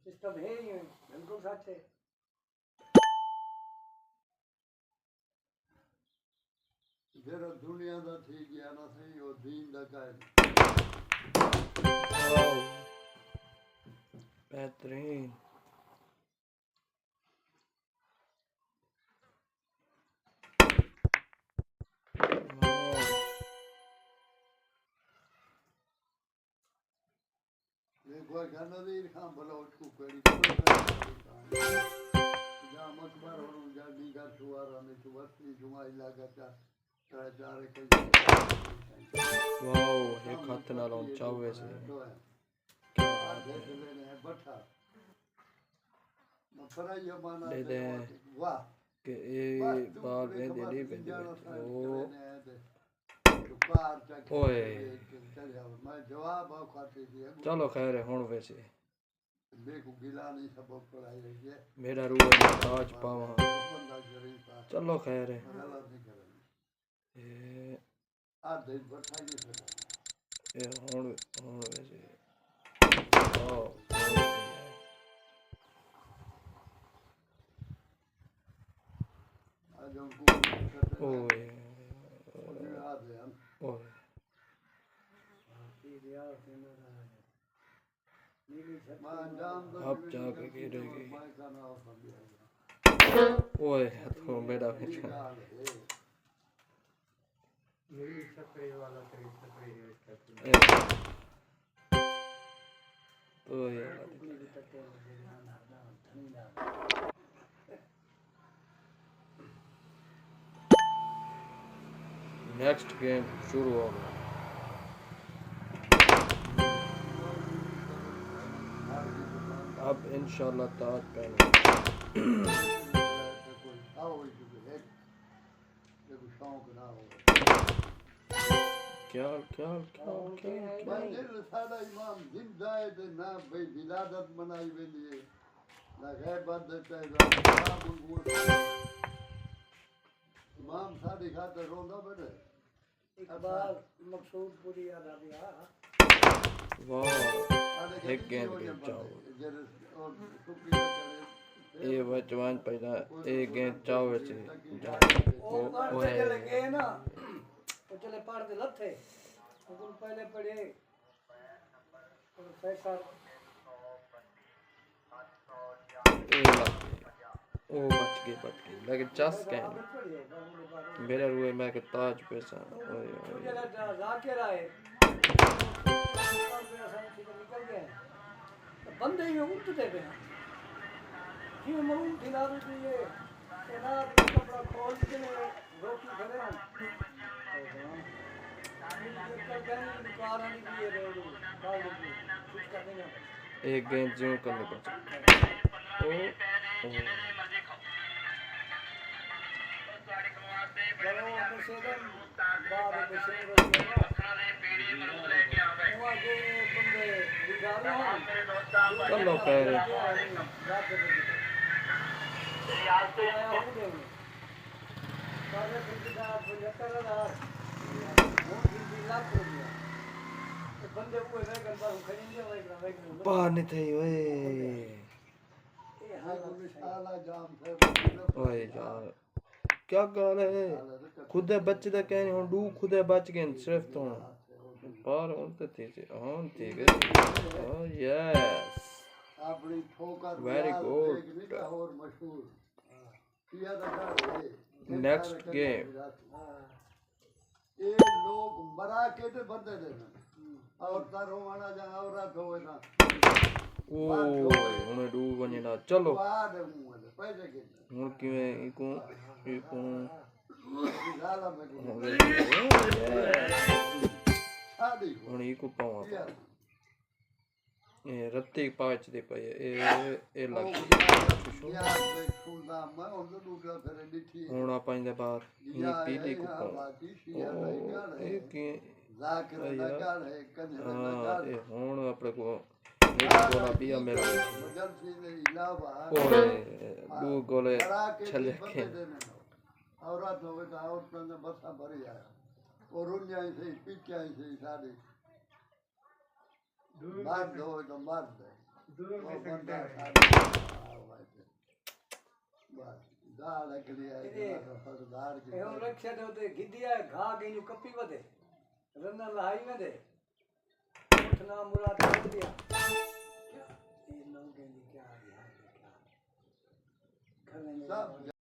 System है ही बिल्कुल सच है। जेड़ा दुनिया दा थी गया ना सही वो दीन दा कायद वाओ बेहतरीन एक बार कहना दी खां भला उसको कड़ी जा मकबर और जा दीगा सुवारा में सुवस्ती जुमा इलाका चा चार कई वाओ ये खाते ना लौट चावे से बठा मफरा ये माना दे दे वाह कि ये बाल में दे दी बंदी ओ ओए मैं जवाब खाते थी चलो खैर है हुन वैसे देखो गिला नहीं सबक पढ़ाई रही है मेरा रूह में ताज पावा चलो खैर है गलत नहीं करेंगे ये आधे बठा नहीं सकता हुन वैसे ओ आज उनको ओए आधे हम ओए अब जाके गिरेगी ओए तो मेरा बेटा यही छपरे वाला कहीं छपरे है इसका तो ये नेक्स्ट गेम शुरू हो गया अब इंशाल्लाह ताज पहने क्या क्या क्या क्या साडा इमाम जिंदा है ते ना भाई विलादत मनाई वेंदी है ना गैबत देता है इमाम साडी खातर रोंदा बड़े इकबाल मकसूद पूरी याद आ गया वाह एक गेंद गेंद चाहो ये बचवान पैदा एक गेंद चाहो से वो चले गए ना वो चले पहाड़ दे लथे वो पहले पढ़े पैसा ओ बच गए लेकिन चस के मेरे रुए मैं के ताज पैसा ओए ओए जाके रहे निकल गए बंदे ही उठते पे क्यों मऊन दिला रही है तेरा कपड़ा खोल के रोटी खड़े हैं एक गेंद जो करने को ओ चलो खैर बाहर नहीं थे ओए यार क्या गाल है खुदे बच्चे दा कहने हुन डू खुदे बच गए सिर्फ तो बाहर हुन ते थी हुन ठीक है ओ यस अपनी ठोकर वेरी गुड और मशहूर नेक्स्ट गेम ये लोग मरा के ते बंदे देना और तारो वाला जा औरत होए ना ओ हुन डू वनेला चलो बाद पैसे के हुन किवें इको लाला में शादी हुन इको पावा ए रत्ती पाच दे पे ए लग हुन ਆਪਾਂ ਇਹਦੇ ਬਾਅਦ ਇਹ ਪੀਲੀ ਕੋ ਪਾਵਾ ਇਹ ਕੀ ਜ਼ਾਕਿਰ ਲਗਾਲ ਹੈ ਕੰਜਰ ਲਗਾਲ ਇਹ ਹੁਣ ਆਪਣੇ ਕੋ गोला पिया मेरा ओए दो गोले चले के औरत होवे तो औरत ने बसा भरी आया और उन्या से पीछे से सारे मर्द हो तो मर्द दूर वो में सकते बंदा हैं बस दाल अगली है सरदार की एवं रक्षा दे होते गिद्दिया घा के नु कपी वदे रन्ना लहाई में दे उठना मुराद कर दिया ये लोग क्या क्या घर में सब